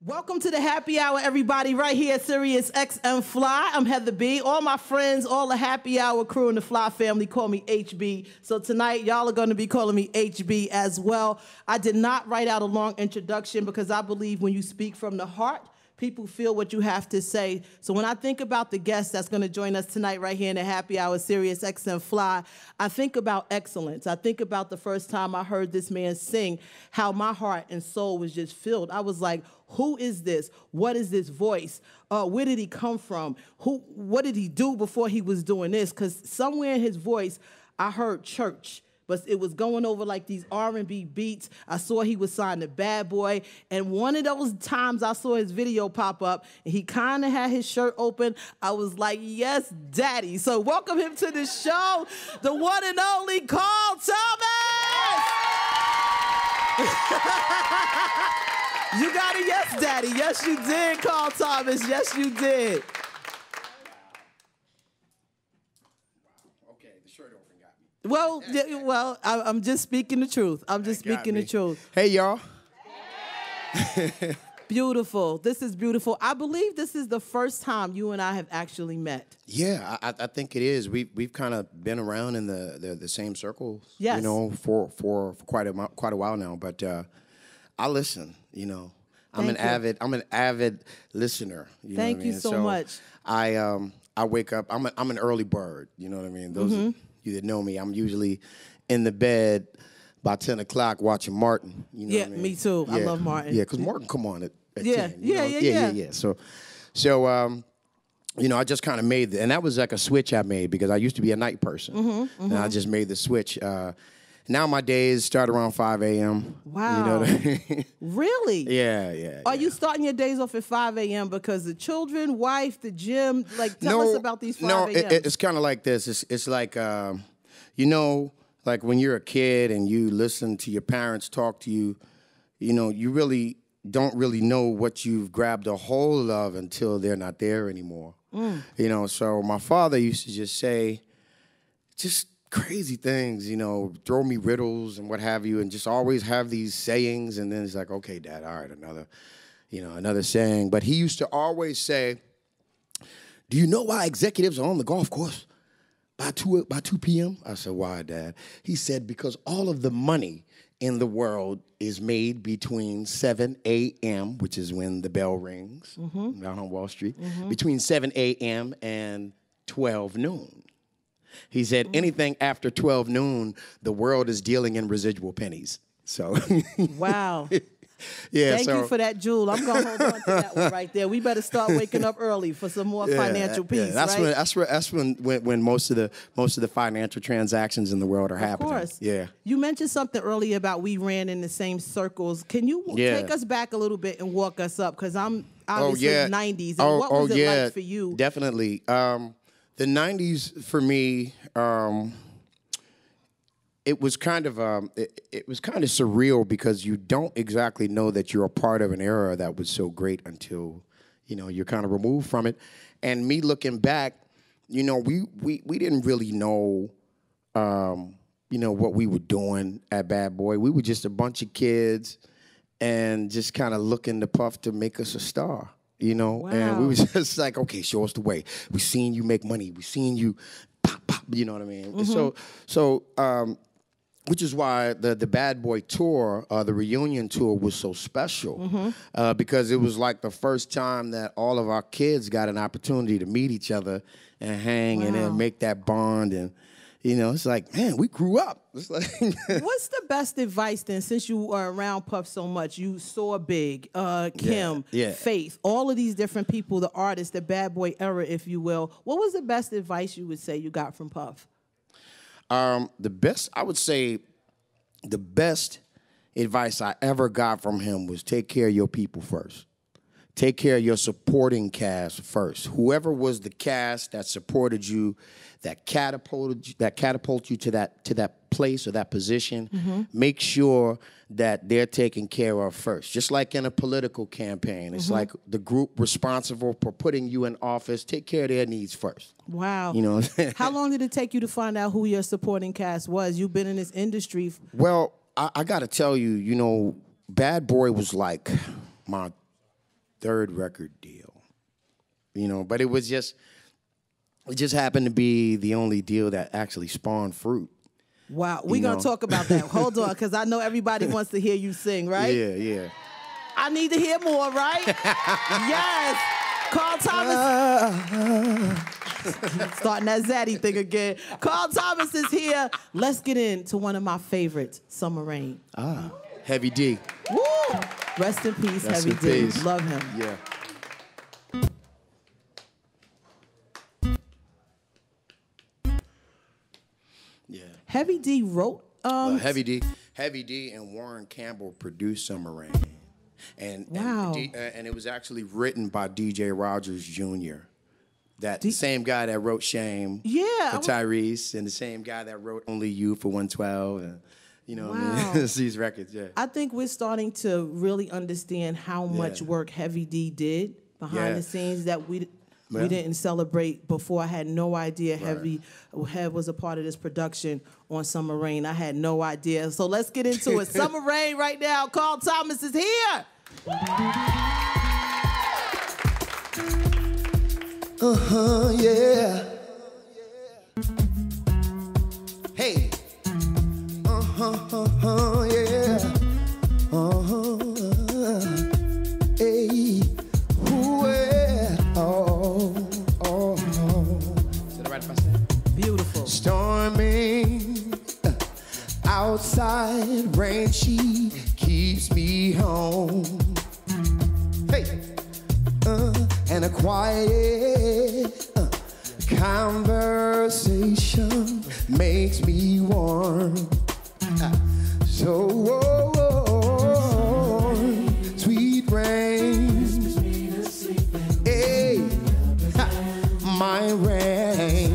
Welcome to the happy hour, everybody, right here at Sirius XM Fly. I'm Heather B. All my friends, all the happy hour crew and the Fly family call me HB. So tonight, y'all are going to be calling me HB as well. I did not write out a long introduction because I believe when you speak from the heart, people feel what you have to say. So when I think about the guest that's going to join us tonight right here in the happy hour, Sirius XM Fly, I think about excellence. I think about the first time I heard this man sing, how my heart and soul was just filled. I was like, who is this? What is this voice? Where did he come from? What did he do before he was doing this? Because somewhere in his voice, I heard church. But it was going over like these R&B beats. I saw he was signed to Bad Boy. And one of those times I saw his video pop up, and he kind of had his shirt open. I was like, yes, daddy. So welcome him to the show, the one and only Carl Thomas. You got a yes, daddy. Yes, you did, Carl Thomas. Yes, you did. Well, I'm just speaking the truth. I'm just speaking the truth. Hey, y'all. Beautiful. This is beautiful. I believe this is the first time you and I have actually met. Yeah, I think it is. We've kind of been around in the same circles, yes, you know, for quite a while now. But I listen, you know. I'm an avid listener. You Thank know what you I mean? so much. I wake up. I'm an early bird. You know what I mean? Those of you that know me, I'm usually in the bed by 10 o'clock watching Martin. You know what I mean? Me too. Yeah. I love Martin. Yeah, because Martin come on at 10. Yeah. So you know, I just kind of made and that was like a switch I made because I used to be a night person, and I just made the switch. Now my days start around 5 a.m. Wow. You know what I mean? Really? Yeah. Are you starting your days off at 5 a.m. because the children, wife, the gym? Like, tell us about these 5 a.m. No, it's kind of like this. It's like, you know, like when you're a kid and you listen to your parents talk to you, you know, you really don't really know what you've grabbed a hold of until they're not there anymore. You know, so my father used to just say, just crazy things, you know, throw me riddles and what have you, and just always have these sayings. And then it's like, okay, Dad, all right, another saying. But he used to always say, do you know why executives are on the golf course by 2 p.m.? I said, why, Dad? He said, because all of the money in the world is made between 7 a.m., which is when the bell rings down on Wall Street, between 7 a.m. and 12 noon. He said anything after 12 noon, the world is dealing in residual pennies. So, wow. Yeah. Thank you for that, Jewel. I'm gonna hold on to that one right there. We better start waking up early for some more financial peace. That's right? That's when most of the financial transactions in the world are happening. Of course. Yeah. You mentioned something earlier about we ran in the same circles. Can you take us back a little bit and walk us up? Because I'm obviously 90s. And what was it like for you? Definitely. The 90s for me, it was kind of surreal because you don't exactly know that you're a part of an era that was so great until, you know, you're kind of removed from it. And me looking back, you know, we didn't really know, you know, what we were doing at Bad Boy. We were just a bunch of kids and just kind of looking to Puff to make us a star. You know, wow. And we was just like, okay, show us the way. We seen you make money. We seen you pop, you know what I mean? So, which is why the Bad Boy tour, the reunion tour was so special because it was like the first time that all of our kids got an opportunity to meet each other and hang and then make that bond. And, you know, it's like, man, we grew up. It's like what's the best advice then, since you are around Puff so much? You saw Big, Kim, Faith, all of these different people, the artists, the Bad Boy era, if you will. What was the best advice you would say you got from Puff? I would say the best advice I ever got from him was take care of your people first. Take care of your supporting cast first. Whoever was the cast that supported you, that catapulted you to that place or that position, make sure that they're taken care of first. Just like in a political campaign, it's like the group responsible for putting you in office, take care of their needs first. Wow. You know. How long did it take you to find out who your supporting cast was? You've been in this industry. Well, I got to tell you, you know, Bad Boy was like my third record deal. You know, but it just happened to be the only deal that actually spawned fruit. Wow, we're going to talk about that. Hold on, because I know everybody wants to hear you sing, right? Yeah. I need to hear more, right? Yes. Carl Thomas. Starting that Zaddy thing again. Carl Thomas is here. Let's get into one of my favorites, Summer Rain. Heavy D. Woo! Rest in peace, Rest Heavy in D. peace. Love him. Yeah. Yeah. Heavy D wrote. Heavy D and Warren Campbell produced Summer Rain. Wow. And it was actually written by DJ Rogers Jr. That same guy that wrote Shame for Tyrese, and the same guy that wrote Only You for 112. And, you know what I mean? These records, yeah. I think we're starting to really understand how much work Heavy D did behind the scenes that we didn't celebrate before. I had no idea Heavy was a part of this production on Summer Rain. I had no idea. So let's get into it. Summer Rain right now. Carl Thomas is here. Yeah. Hey. Yeah. Hey. Is that right if I say? Beautiful. Storming outside, rain, she keeps me home. Hey. And a quiet conversation makes me warm. So warm, sweet rain. Hey, my rain.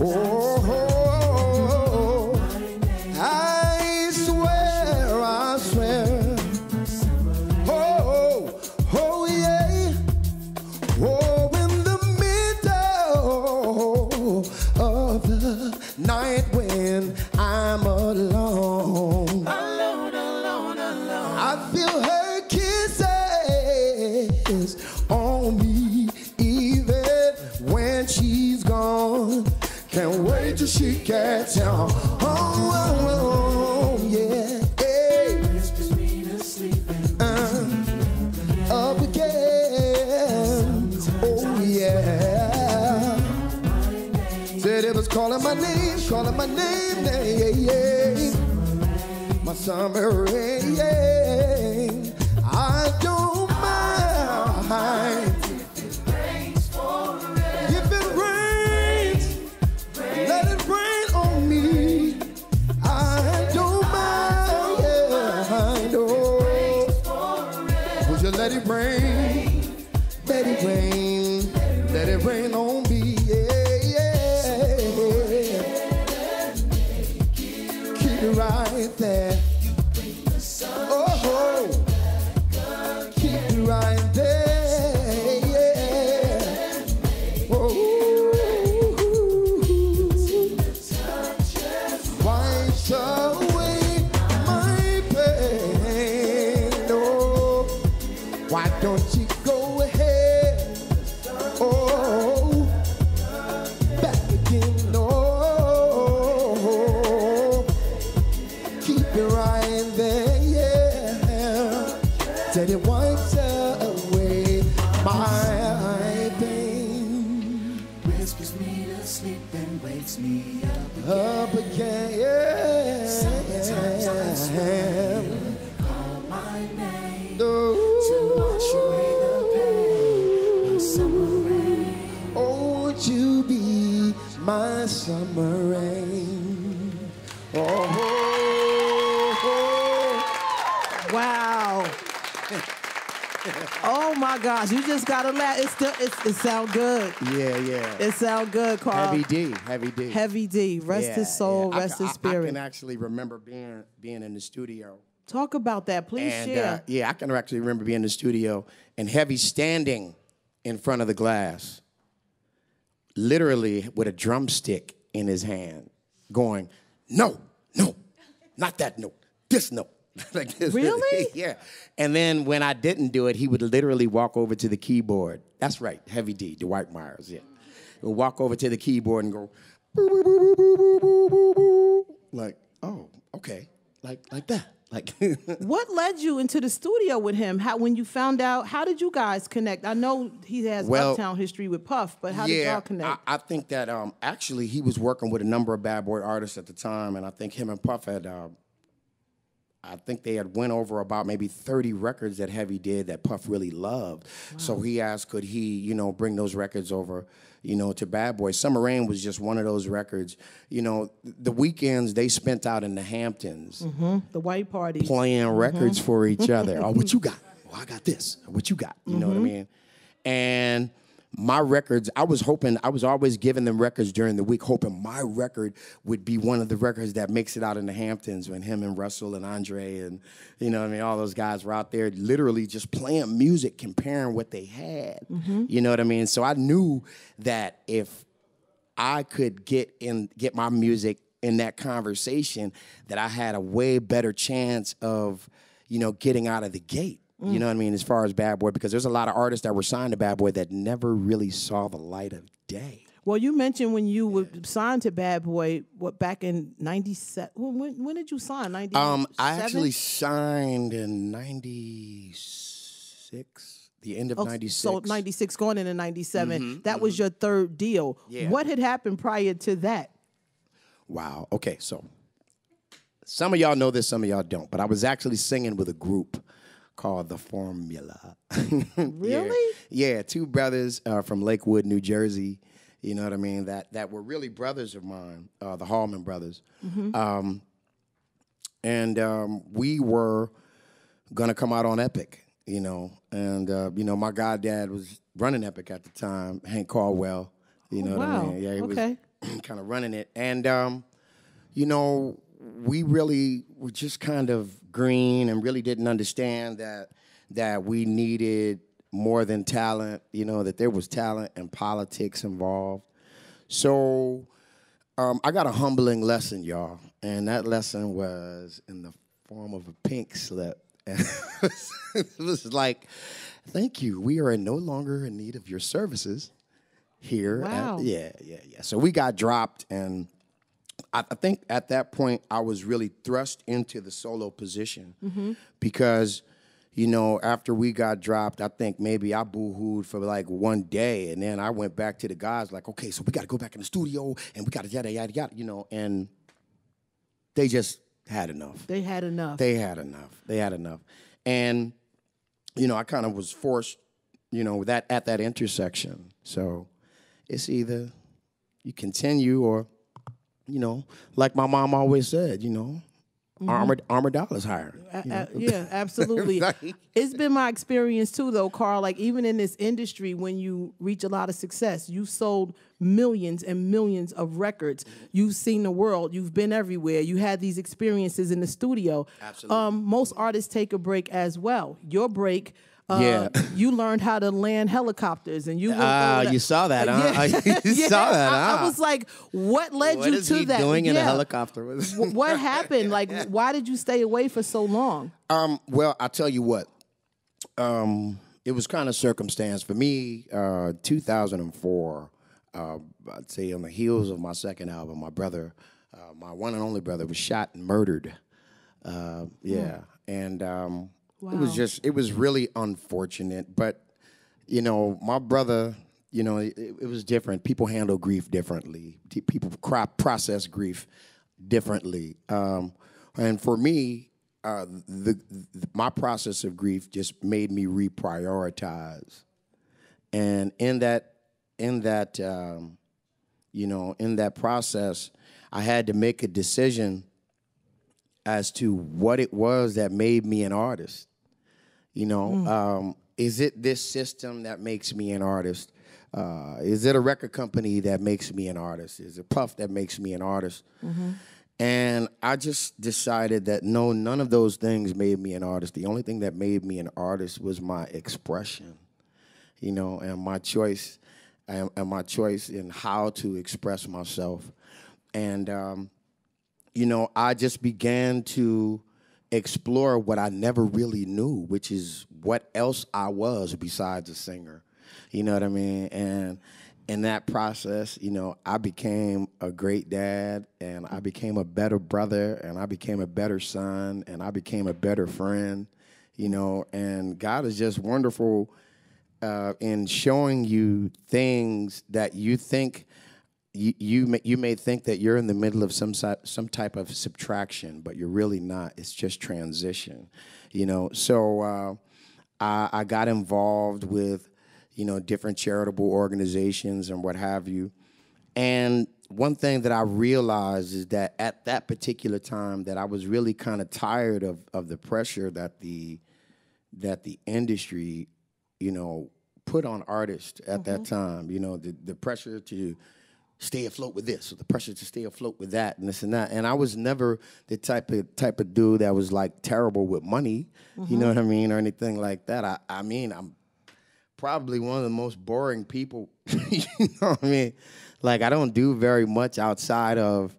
Oh, I swear. Oh, yeah. Oh, in the middle of the night when I'm alone. I feel her kisses on me, even when she's gone. Can't wait till she gets home. Oh, yeah. Hey. Up again. Oh, yeah. Said it was calling my name, yeah. My summer rain. I don't mind. If it rains, let it rain on me. I don't mind, yeah, I know. Would you let it rain? Let it rain. Let it rain on me, yeah. Keep it right there. Oh, keep it right there, yeah. Oh, wipe away my pain. Oh, why don't you go ahead? Oh, back again. Oh, keep it right there, yeah. That it wipes away my pain. Whispers me to sleep and wakes me Up again, yeah. Sometimes I swear call my name No. to wash away the pain of summer rain. Oh, would you be my summer rain? Oh. Wow. Oh my gosh, you just gotta laugh. It sound good. Yeah. It sound good, Carl. Heavy D. Heavy D. Rest his soul, rest his I spirit. can actually remember being in the studio. Talk about that, please share. I can actually remember being in the studio and Heavy standing in front of the glass, literally with a drumstick in his hand, going, no, not that note, this note, like this. Really? Yeah. And then when I didn't do it, he would literally walk over to the keyboard. That's right, Heavy D, Dwight Myers, yeah. He would walk over to the keyboard and go, boo, boo, boo, boo, boo, boo, boo, boo, boo. Like, oh, okay, like that. Like, What led you into the studio with him? When you found out, how did you guys connect? I know he has Uptown history with Puff, but how did y'all connect? I think that actually he was working with a number of bad boy artists at the time, and I think him and Puff had, I think they had went over about maybe 30 records that Heavy did that Puff really loved. Wow. So he asked, could he, bring those records over, to Bad Boy. Summer Rain was just one of those records. The weekends they spent out in the Hamptons. Mm-hmm. The white party. Playing records for each other. Oh, what you got? Oh, I got this. What you got? You know what I mean? And my records, I was always giving them records during the week, hoping my record would be one of the records that makes it out in the Hamptons when him and Russell and Andre and, all those guys were out there literally just playing music, comparing what they had. Mm-hmm. You know what I mean? So I knew that if I could get my music in that conversation, that I had a way better chance of, getting out of the gate. You know what I mean, as far as Bad Boy, because there's a lot of artists that were signed to Bad Boy that never really saw the light of day. Well, you mentioned when you were signed to Bad Boy, back in 97? When did you sign, 97? I actually signed in 96, the end of 96. So 96 going into 97. Mm-hmm, that was your third deal. Yeah. What had happened prior to that? Wow. Okay, so some of y'all know this, some of y'all don't, but I was actually singing with a group called The Formula. Really? Yeah, two brothers from Lakewood, New Jersey, you know what I mean, that were really brothers of mine, the Hallman brothers. Mm-hmm. And we were going to come out on Epic, and, my goddad was running Epic at the time, Hank Caldwell, what I mean? Yeah, he was kind of running it. And, we really were just kind of green and really didn't understand that we needed more than talent, that there was talent and politics involved. So I got a humbling lesson, y'all, and that lesson was in the form of a pink slip. And it was like, thank you. We are no longer in need of your services here. Wow. Yeah. So we got dropped, and I think at that point I was really thrust into the solo position because, after we got dropped, I think maybe I boo-hooed for like one day, and then I went back to the guys like, okay, so we got to go back in the studio, and we got to yada, yada, yada, and they just had enough. They had enough. And, I kind of was forced, at that intersection. So it's either you continue or, like my mom always said, armor dollars higher. Yeah, absolutely. It's been my experience too, though, Carl. Like, even in this industry, when you reach a lot of success, you've sold millions and millions of records. You've seen the world. You've been everywhere. You had these experiences in the studio. Absolutely. Most artists take a break as well. Your break. You learned how to land helicopters, and you. You saw that, huh? You saw that, huh? I was like, what led you to that? What is he doing in a helicopter? What happened? Like, why did you stay away for so long? Well, I'll tell you what. It was kind of circumstance for me. 2004, I'd say on the heels of my second album, my brother, my one and only brother, was shot and murdered. And. Wow. It was really unfortunate, but, my brother, it was different. People handle grief differently. People process grief differently. And for me, my process of grief just made me reprioritize. And in that process, I had to make a decision as to what it was that made me an artist. Is it this system that makes me an artist? Is it a record company that makes me an artist? Is it Puff that makes me an artist? Mm-hmm. And I just decided that no, none of those things made me an artist. The only thing that made me an artist was my expression, and my choice, and my choice in how to express myself. And, I just began to explore what I never really knew, which is what else I was besides a singer. You know what I mean? And in that process, you know, I became a great dad, and I became a better brother, and I became a better son, and I became a better friend, you know. And God is just wonderful in showing you things that you think you may think that you're in the middle of some type of subtraction, but you're really not. It's just transition, you know. So I got involved with, you know, different charitable organizations and what have you. And one thing that I realized is that at that particular time that I was really kind of tired of the pressure that the industry, you know, put on artists at that time. You know, the pressure to stay afloat with this, or the pressure to stay afloat with that, and this and that. And I was never the type of dude that was like terrible with money, you know what I mean, or anything like that. I mean, I'm probably one of the most boring people, you know what I mean? Like, I don't do very much outside of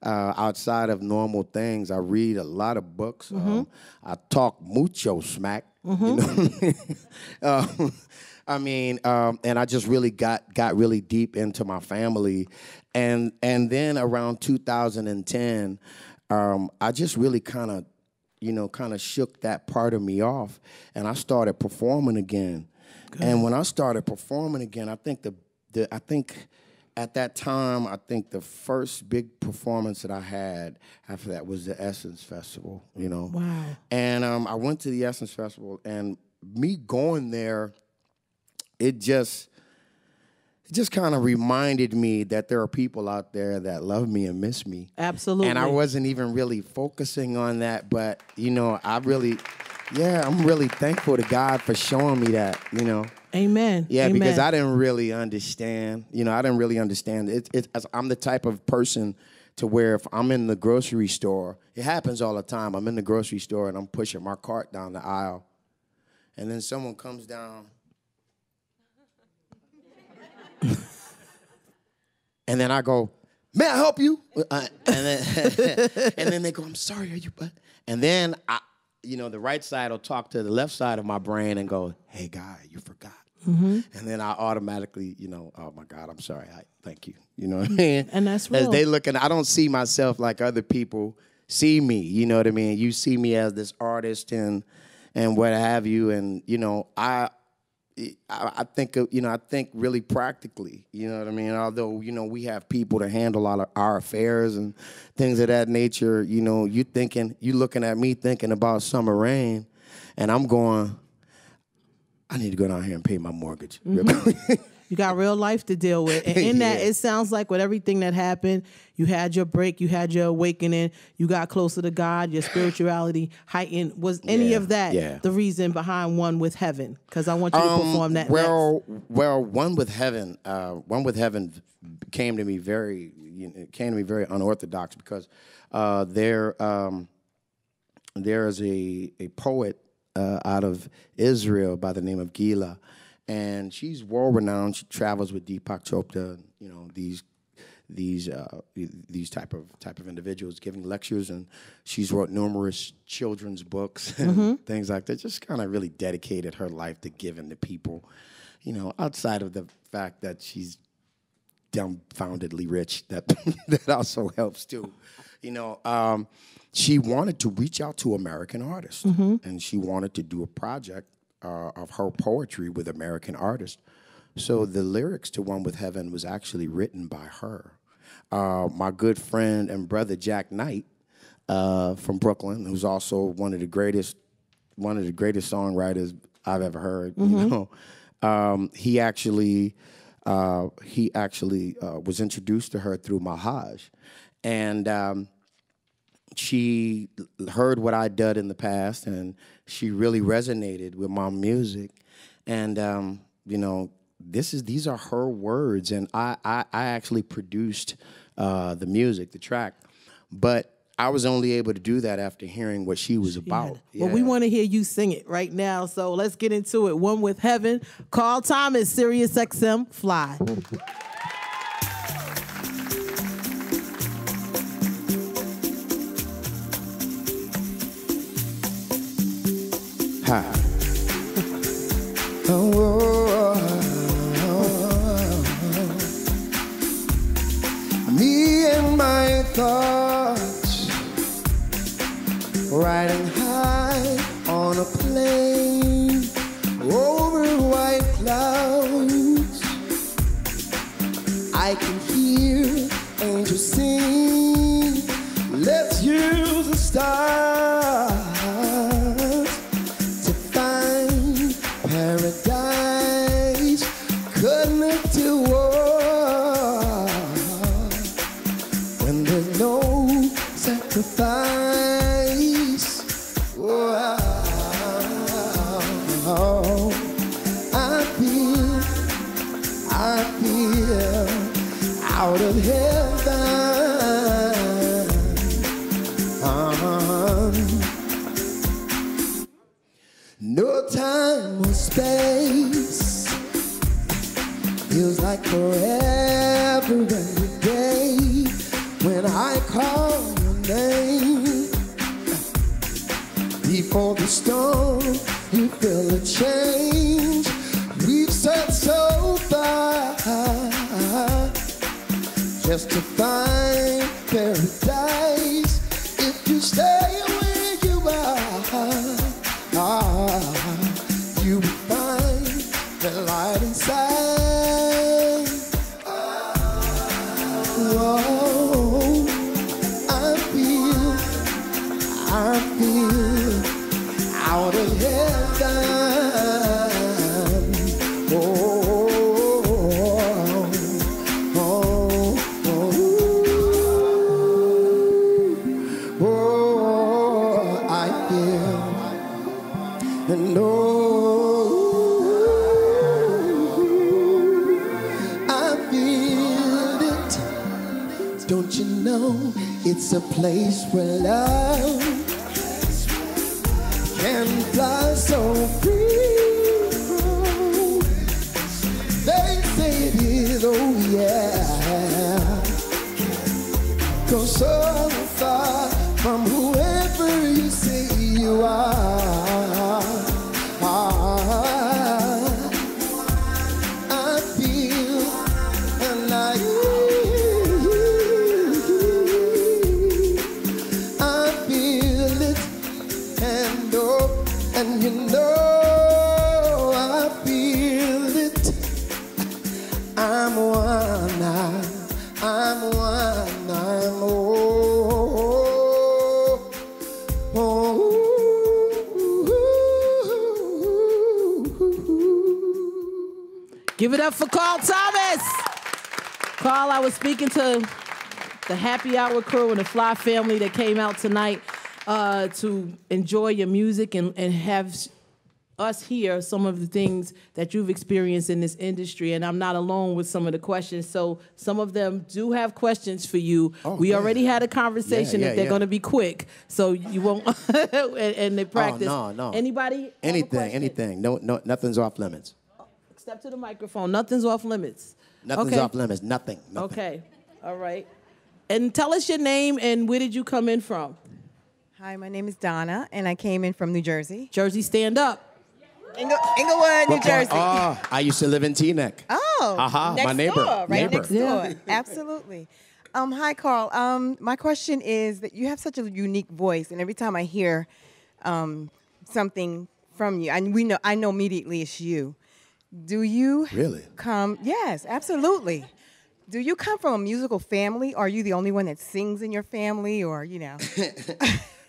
normal things. I read a lot of books. I talk mucho smack, you know what I mean? I mean, and I just really got really deep into my family. And then around 2010, I just really kind of shook that part of me off, and I started performing again. Good. And when I started performing again, I think at that time, I think the first big performance that I had after that was the Essence Festival, you know. Wow. And I went to the Essence Festival, and me going there, it just kind of reminded me that there are people out there that love me and miss me. Absolutely. And I wasn't even really focusing on that, but, you know, I'm really thankful to God for showing me that, you know. Amen. Yeah, Amen. because I didn't really understand. You know, I didn't really understand. I'm the type of person to where if I'm in the grocery store, it happens all the time. I'm in the grocery store and I'm pushing my cart down the aisle, and then someone comes down, and then I go, "May I help you?" And then they go, "I'm sorry, are you?" And then you know, the right side will talk to the left side of my brain and go, "Hey, guy, you forgot." And then I automatically, you know, "Oh my God, I'm sorry. Thank you." You know what I mean? And that's real. As they looking, I don't see myself like other people see me. You know what I mean? You see me as this artist and what have you. And you know, I think, you know, I think really practically, you know what I mean? Although, you know, we have people to handle all of our affairs and things of that nature, you know, you looking at me thinking about Summer Rain, and I'm going, I need to go down here and pay my mortgage. You got real life to deal with. And in that, it sounds like with everything that happened, you had your break, you had your awakening, you got closer to God, your spirituality heightened. Was any of that the reason behind One with Heaven? Because I want you to perform that next. Well, One with Heaven came to me very unorthodox, because there is a poet out of Israel by the name of Gila. And she's world-renowned. She travels with Deepak Chopra, you know, these type of individuals giving lectures, and she's wrote numerous children's books and things like that. Just kind of really dedicated her life to giving to people, you know, outside of the fact that she's dumbfoundedly rich. That also helps too, you know. She wanted to reach out to American artists, and she wanted to do a project of her poetry with American artists. So the lyrics to One with Heaven was actually written by her. My good friend and brother Jack Knight from Brooklyn, who's also one of the greatest songwriters I've ever heard. You know, he actually was introduced to her through Mahaj, and she heard what I'd done in the past, and she really resonated with my music. And you know, these are her words, and I actually produced the music, the track, but I was only able to do that after hearing what she was about. Well, we want to hear you sing it right now, so let's get into it. One with Heaven, Carl Thomas, Sirius XM, Fly. Ha. Me and my thoughts riding high on a plane over white clouds. I can hear angels sing. Let's use the stars to find paradise. Connect to war when there's no sacrifice. Oh, I feel out of heaven. No time or space feels like forever every day when I call your name. Before the storm, you feel a change. We've set so far just to find paradise. If you stay where you are, you will find the light inside. Whoa, I feel out of heaven. I feel and I feel it. Don't you know it's a place where love can fly so free? They say it is, oh yeah. Go so far from whoever you say you are. I feel and I feel it, and you know I feel it. I'm one, I'm one, I'm Give it up for Carl Thomas. Carl, I was speaking to the Happy Hour crew and the Fly family that came out tonight to enjoy your music and have us hear some of the things that you've experienced in this industry. And I'm not alone with some of the questions. So some of them do have questions for you. Oh, we already had a conversation that they're going to be quick. So you won't, and they practice. Oh, no. Anybody? Anything. No, nothing's off limits. Step to the microphone. Nothing's off limits. Nothing's off limits. Nothing. Okay. All right. And tell us your name and where did you come in from? Hi, my name is Donna, and I came in from New Jersey. Jersey, stand up. Inglewood, New Jersey. Oh, I used to live in Teaneck. Oh, my neighbor. Door, right next door. Yeah. Absolutely. Hi, Carl. My question is that you have such a unique voice, and every time I hear something from you, I know immediately it's you. Do you really come? Yes, absolutely. Do you come from a musical family? Are you the only one that sings in your family, or you know?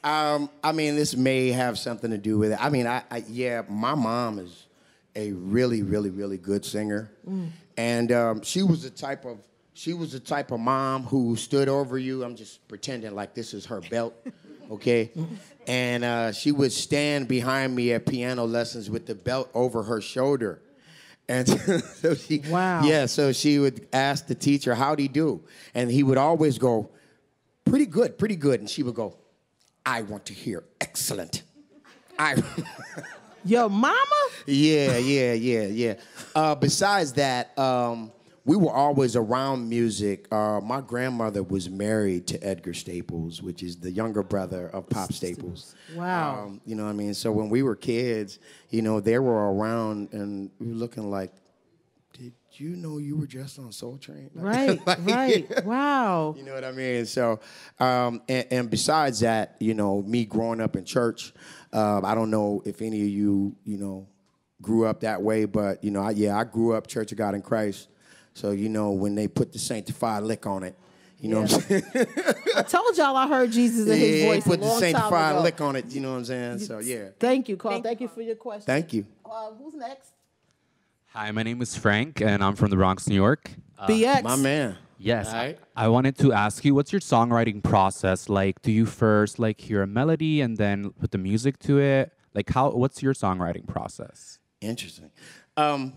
I mean, this may have something to do with it. I mean, yeah, my mom is a really, really, really good singer, and she was the type of mom who stood over you. I'm just pretending like this is her belt, okay? And she would stand behind me at piano lessons with the belt over her shoulder. And so so she would ask the teacher, how'd he do? And he would always go, pretty good. And she would go, I want to hear excellent. Your mama? Yeah. Besides that, we were always around music. My grandmother was married to Edgar Staples, which is the younger brother of Pop Staples. Wow. You know what I mean? So when we were kids, you know, they were around and we were looking like, did you know you were just on Soul Train? Right, right. Wow. You know what I mean? So, and besides that, you know, me growing up in church, I don't know if any of you, you know, grew up that way, but, you know, I grew up Church of God in Christ. So, you know, when they put the sanctified lick on it, you know what I'm saying? I told y'all I heard Jesus in his voice put a the long time sanctified ago. lick on it, you know what I'm saying? So, yeah. Thank you, Carl. Thank you for your question. Thank you. Who's next? Hi, my name is Frank, and I'm from the Bronx, New York. BX. My man. Yes, All right. I wanted to ask you, what's your songwriting process like? Do you first like hear a melody and then put the music to it? Like, what's your songwriting process? Interesting. I'm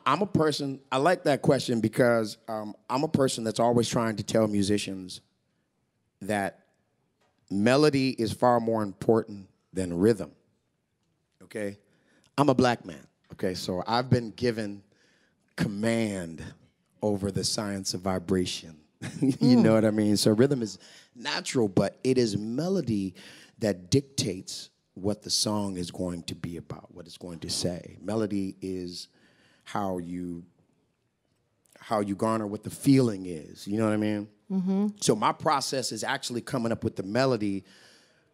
a person, I like that question because I'm a person that's always trying to tell musicians that melody is far more important than rhythm, okay? I'm a black man, okay? So I've been given command over the science of vibration. You know what I mean? So rhythm is natural, but it is melody that dictates what the song is going to be about, what it's going to say. Melody is how you garner what the feeling is. You know what I mean? Mm-hmm. So my process is actually coming up with the melody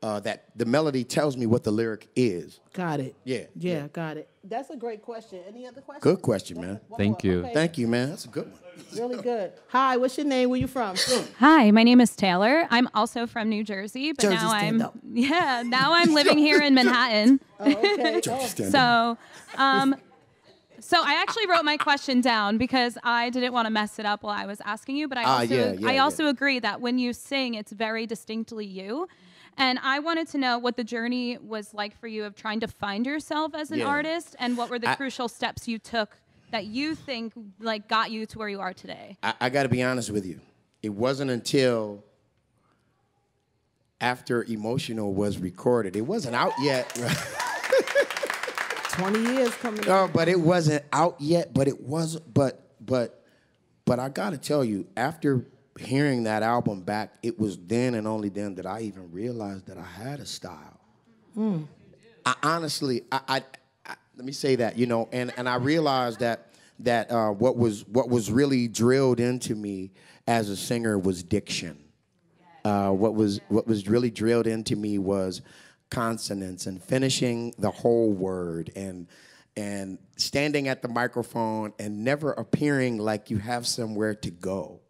that the melody tells me what the lyric is. Got it. Yeah. Got it. That's a great question. Any other questions? Good question, man. Thank you. Okay. Thank you, man. That's a good one. Really good. Hi, what's your name? Where you from? Hi, my name is Taylor. I'm also from New Jersey, but Jersey now stand up. now I'm living here in Manhattan. Oh, okay. So I actually wrote my question down because I didn't want to mess it up while I was asking you, but I also agree that when you sing, it's very distinctly you. And I wanted to know what the journey was like for you of trying to find yourself as an artist, and what were the crucial steps you took that you think like got you to where you are today. I got to be honest with you. It wasn't until after Emotional was recorded. It wasn't out yet. 20 years coming No, up. but it wasn't out yet. But it was. But I got to tell you, after hearing that album back, it was then and only then that I even realized that I had a style. I honestly, I let me say that, you know, and I realized that what was really drilled into me as a singer was diction. What was really drilled into me was consonants and finishing the whole word and standing at the microphone and never appearing like you have somewhere to go.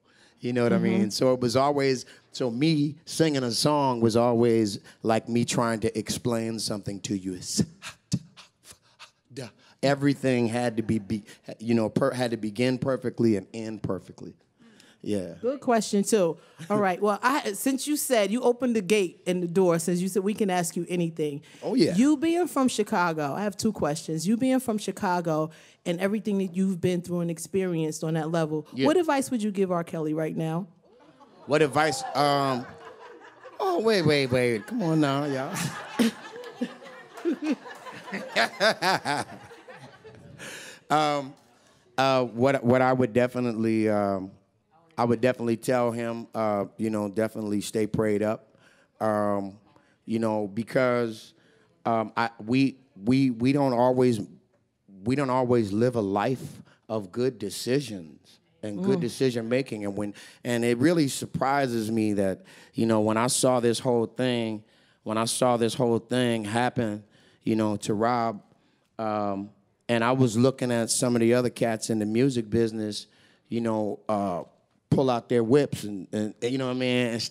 You know what I mean? So it was always, so me singing a song was always like me trying to explain something to you. Everything had to be had to begin perfectly and end perfectly. Yeah. Good question, too. All right. Well, since you said you opened the gate and the door, since you said we can ask you anything. Oh, yeah. You being from Chicago, I have two questions. You being from Chicago and everything that you've been through and experienced on that level, what advice would you give R. Kelly right now? What advice? Oh, wait. Come on now, y'all. What I would definitely... I would definitely tell him, definitely stay prayed up, because we don't always live a life of good decisions and good decision making, and it really surprises me that when I saw this whole thing happen, to Rob, and I was looking at some of the other cats in the music business, pull out their whips and you know what I mean, and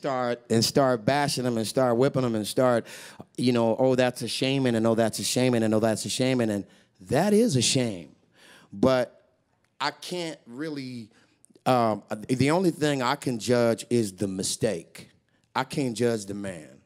start bashing them and start whipping them and start, oh, that's a shaming, and oh, that's a shaming, and oh, that's a shaming, and that is a shame. But I can't really, the only thing I can judge is the mistake. I can't judge the man.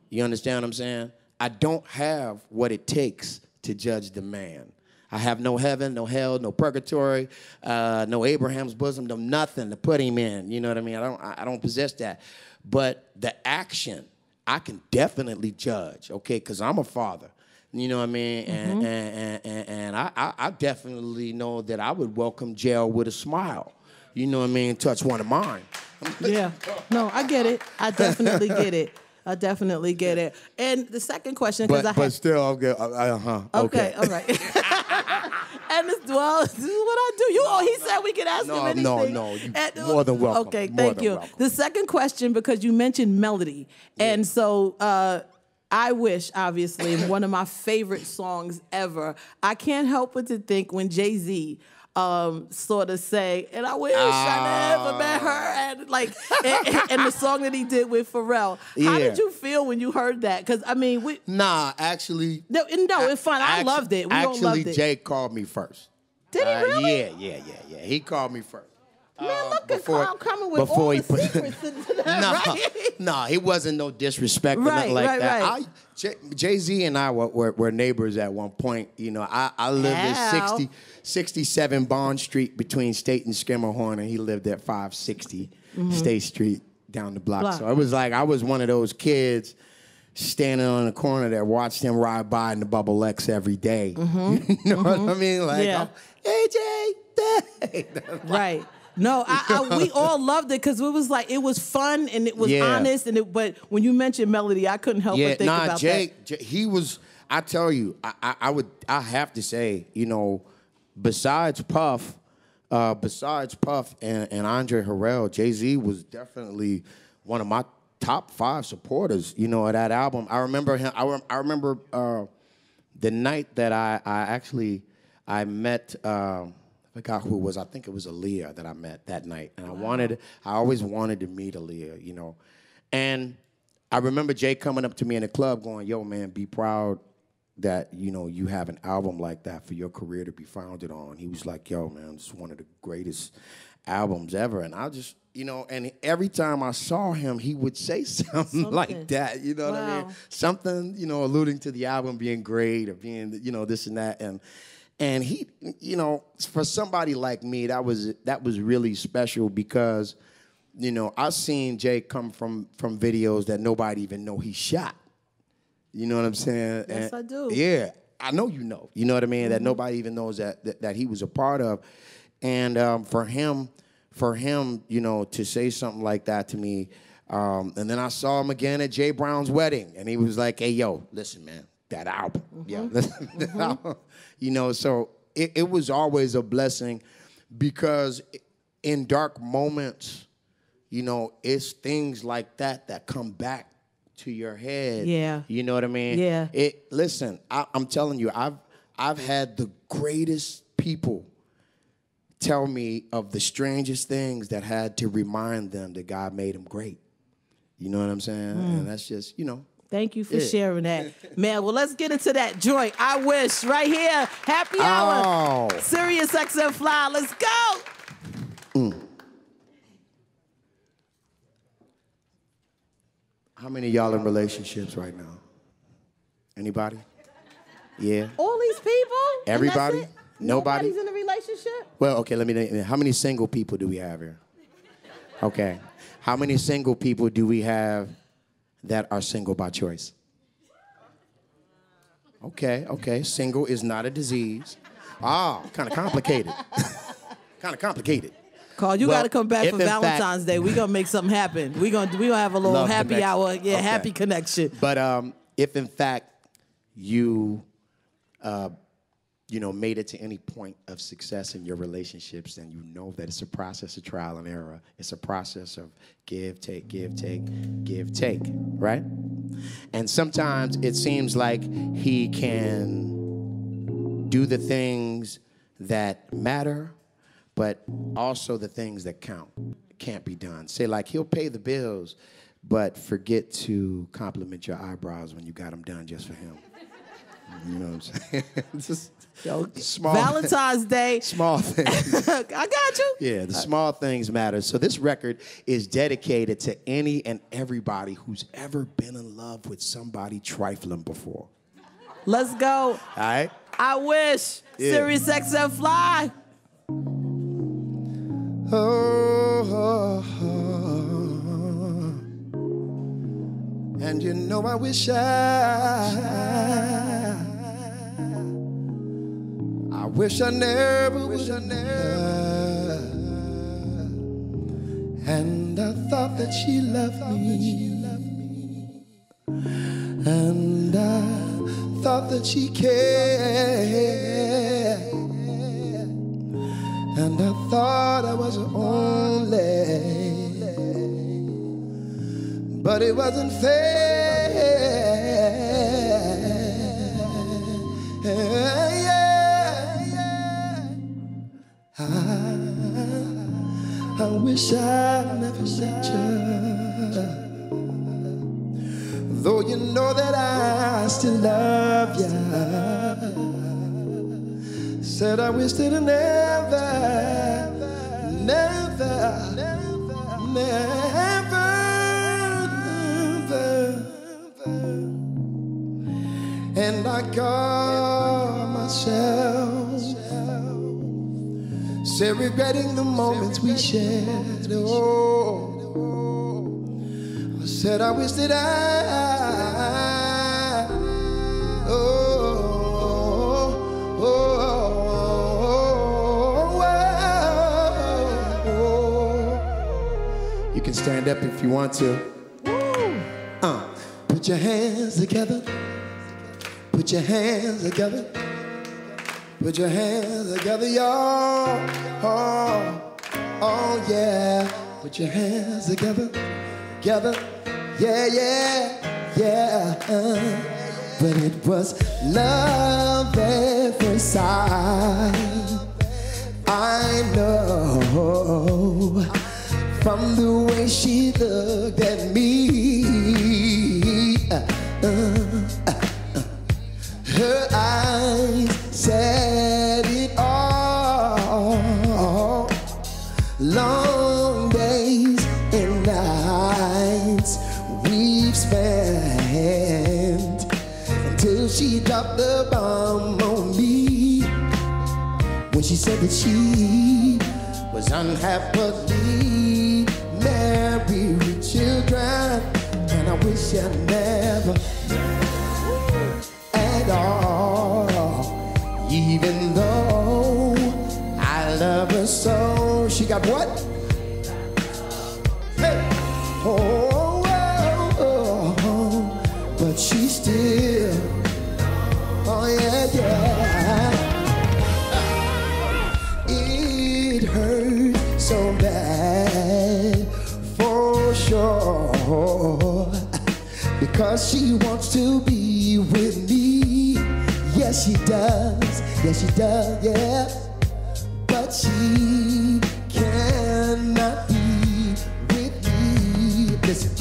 You understand what I'm saying? I don't have what it takes to judge the man. I have no heaven, no hell, no purgatory, no Abraham's bosom, no nothing to put him in. You know what I mean? I don't possess that. But the action, I can definitely judge, okay, because I'm a father. You know what I mean? And I definitely know that I would welcome jail with a smile. You know what I mean? Touch one of mine. Yeah. No, I get it. I definitely get it. I definitely get it. And the second question, because but still, I'll get, okay, all right. And this is what I do. He said we could ask him anything. No. You more than welcome. Okay, thank you. Welcome. The second question, because you mentioned melody, and so I wish, obviously, one of my favorite songs ever. I can't help but to think when Jay-Z sort of say, and I wish I never met her, and like, and the song that he did with Pharrell. How did you feel when you heard that? Because I mean, actually, no, it's fun. I loved it. We all loved it. Jay called me first. Did he really? Yeah. He called me first. Man, look at Carl coming with all the secrets into that, right? No, he wasn't no disrespect or nothing like that. Right. Jay-Z and I were neighbors at one point. You know, I lived at 67 Bond Street between State and Skimmerhorn, and he lived at 560 State Street down the block. So it was like I was one of those kids standing on the corner that watched him ride by in the Bubble X every day. You know what I mean? Like, hey, Jay. Right. No, we all loved it because it was like it was fun and it was honest but when you mentioned melody, I couldn't help but think about that. Jay, he was. I tell you, I have to say, you know, besides Puff and Andre Harrell, Jay-Z was definitely one of my top 5 supporters. You know, of that album. I remember him. I remember the night that I met. I forgot who it was. I think it was Aaliyah that I met that night. And I always wanted to meet Aaliyah, you know. And I remember Jay coming up to me in the club going, yo, man, be proud that, you know, you have an album like that for your career to be founded on. He was like, yo, man, it's one of the greatest albums ever. And I just, you know, and every time I saw him, he would say something like that, you know what I mean? Something, you know, alluding to the album being great or being, you know, this and that. And he, you know, for somebody like me, that was really special because, you know, I've seen Jay come from videos that nobody even know he shot. You know what I'm saying? Yes, I do. Yeah, I know you know. You know what I mean? That nobody even knows that he was a part of. And for him, you know, to say something like that to me, and then I saw him again at Jay Brown's wedding, and he was like, hey, yo, listen, man. That album, that album. You know, so it was always a blessing because in dark moments, you know, it's things like that come back to your head. Yeah. You know what I mean? Yeah. Listen, I'm telling you, I've had the greatest people tell me of the strangest things that had to remind them that God made them great. You know what I'm saying? And that's just, you know. Thank you for sharing that. Man, well, let's get into that joint. I wish right here. Happy hour. Sirius XM Fly. Let's go. How many of y'all in relationships right now? Anybody? Yeah. All these people? Everybody? Nobody? Nobody's in a relationship? Well, okay, let me name. How many single people do we have here? Okay. How many single people do we have that are single by choice? Okay. Single is not a disease. Kind of complicated. Carl, you got to come back for Valentine's Day. We're going to make something happen. We're gonna have a little happy hour. Yeah, happy connection. But if in fact you made it to any point of success in your relationships, then you know that it's a process of trial and error. It's a process of give, take, right? And sometimes it seems like he can do the things that matter, but also the things that can't be done. Say like he'll pay the bills, but forget to compliment your eyebrows when you got them done just for him. You know what I'm saying? Just small Valentine's Day. Small things. I got you. Yeah, the small things matter. So this record is dedicated to any and everybody who's ever been in love with somebody trifling before. Let's go. All right? I wish. Yeah. Sirius XM Fly. And you know I wish wish I never. And I thought that she loved me. And I thought that she cared. And I thought I was her only. But it wasn't fair. I wish I'd never met you. Though you know that I still love you. Said I wish that I never. And I got myself, say regretting the moments we shared. Oh, I said I wish that You can stand up if you want to. Put your hands together. Put your hands together. Put your hands together, y'all. Oh, yeah. Put your hands together. Together. Yeah. But it was love at first sight. I know from the way she looked at me. Her eyes said it all. Long days and nights we've spent until she dropped the bomb on me. When she said that she was unhappily married with children. And I wish I never at all, even though I love her so. She got what? Hey. Oh, but she still, oh yeah. It hurt so bad for sure, because she wants to be with me. Yes, she does. Yes, she does, yeah. But she cannot be with me. Listen,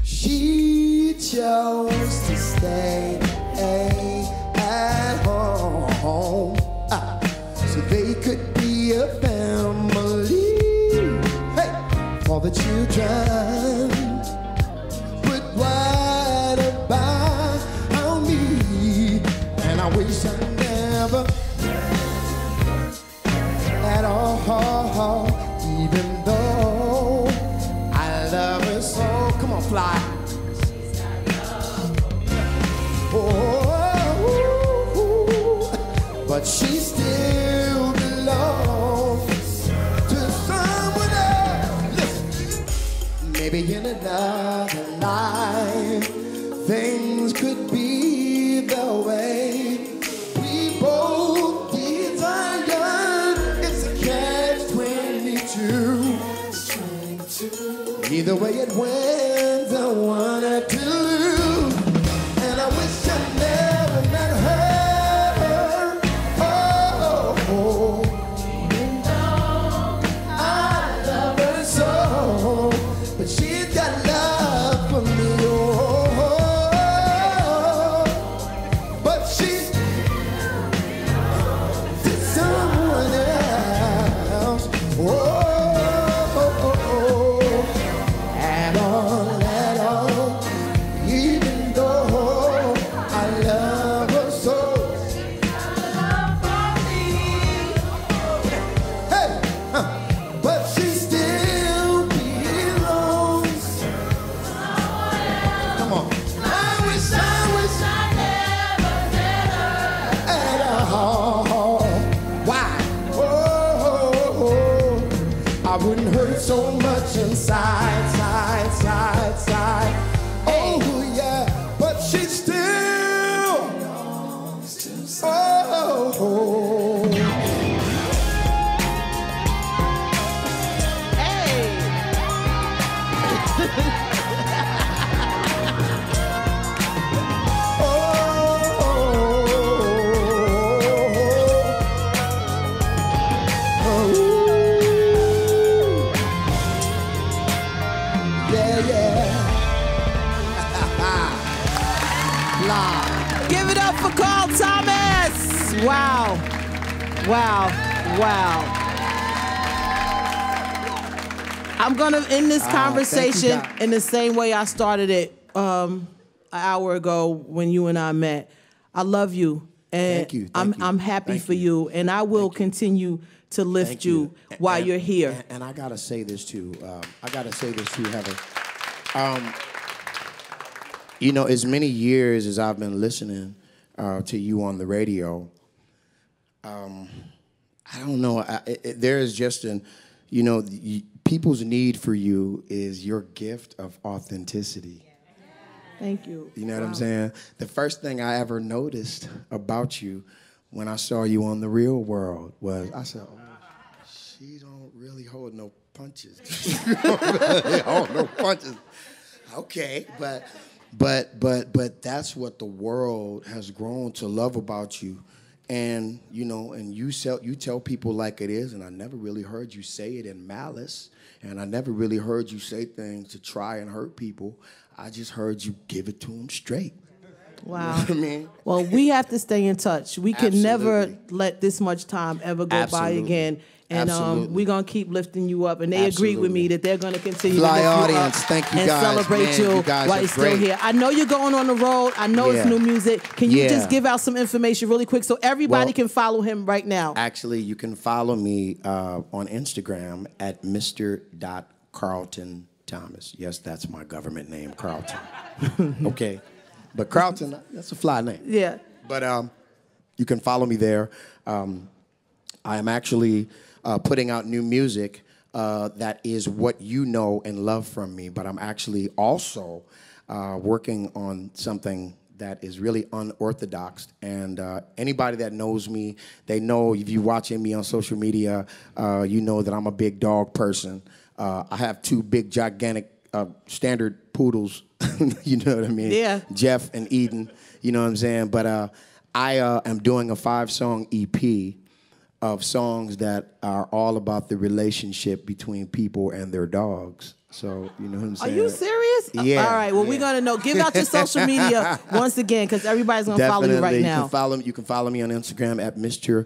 she chose to stay at home so they could be a family. Hey, for the children. But what about me? And I wish I never at all, even though I love her so. Come on, fly. Oh, but she still belongs to someone else. Listen, maybe in another life things could be the way we both desired. It's a catch-22. Either way it went, I wanted to lose. And I wish I never met her. Oh, I love her so, but she's got love for me. But she's to someone else. At all. I wouldn't hurt so much inside, side, side, side. Oh yeah, but she still. Oh. Hey. Give it up for Carl Thomas. Wow. Wow. Wow. I'm going to end this conversation in the same way I started it an hour ago when you and I met. I love you. And Thank you. I'm happy for you. And I will continue to lift you while you're here. And I got to say this, too. Heather. You know, as many years as I've been listening to you on the radio, I don't know. There is just people's need for you is your gift of authenticity. Thank you. You know what I'm saying? The first thing I ever noticed about you when I saw you on The Real World was, I said, oh, she don't really hold no punches. hold no punches. Okay, but that's what the world has grown to love about you. And, and you tell people like it is, and I never really heard you say it in malice, and I never really heard you say things to try and hurt people. I just heard you give it to them straight. Wow. You know what I mean? Well, we have to stay in touch. We can never let this much time ever go by again. And we're going to keep lifting you up. And they agree with me that they're going to continue to lift you audience, up thank you and guys. celebrate you while you're still here. I know you're going on the road. I know it's new music. Can you just give out some information really quick so everybody can follow him right now? Actually, you can follow me on Instagram at Mr.Carlton Thomas. Yes, that's my government name, Carlton. Okay. But Carlton, that's a fly name. Yeah. But you can follow me there. I am actually putting out new music that is what you know and love from me. But I'm actually also working on something that is really unorthodox. And anybody that knows me, they know if you're watching me on social media, you know that I'm a big dog person. I have two big, gigantic, standard poodles. You know what I mean? Yeah. Jeff and Eden. You know what I'm saying? But I am doing a 5-song EP of songs that are all about the relationship between people and their dogs. So, you know what I'm saying? Are you serious? Yeah. All right, well, we're going to know. Give out your social media once again, because everybody's going to follow you right now. You can follow me on Instagram at Mr.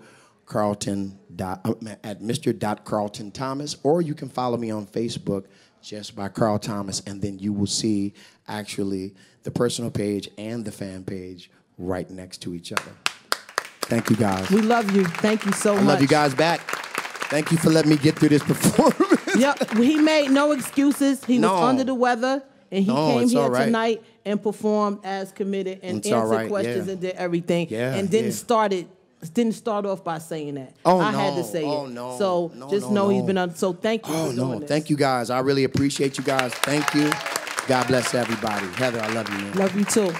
Thomas, or you can follow me on Facebook just by Carl Thomas, and then you will see actually the personal page and the fan page right next to each other. Thank you, guys. We love you. Thank you so much. I love you guys back. Thank you for letting me get through this performance. Yep, he made no excuses. He was under the weather, and he came here tonight and performed as committed and answered questions and did everything. Yeah, and didn't start off by saying that. I had to say it. No. So just know he's been on. So thank you for doing this. Thank you, guys. I really appreciate you guys. Thank you. God bless everybody. Heather, I love you, man. Love you too.